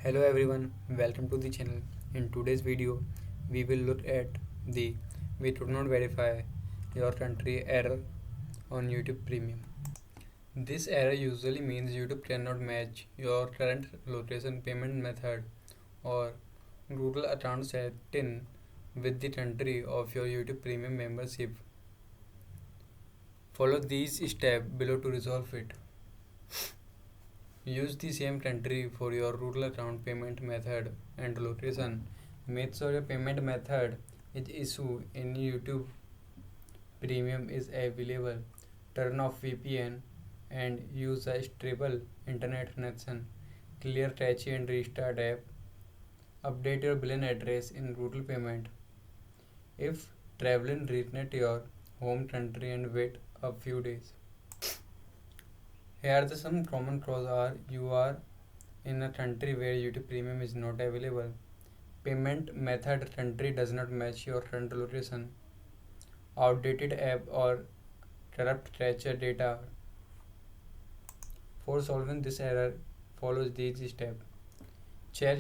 Hello everyone, welcome to the channel. In today's video, we will look at the we could not verify your country error on YouTube Premium. This error usually means YouTube cannot match your current location, payment method, or Google account set in with the country of your YouTube Premium membership. Follow these steps below to resolve it. Use the same country for your rural account, payment method, and location. Make sure your payment method is issued in YouTube Premium is available. Turn off VPN and use a stable internet connection. Clear cache and restart app. Update your billing address in rural payment. If traveling, return to your home country and wait a few days. Here are some common causes are you are in a country where YouTube Premium is not available. Payment method country does not match your current location. Outdated app or corrupt tracker data. For solving this error, follow these steps.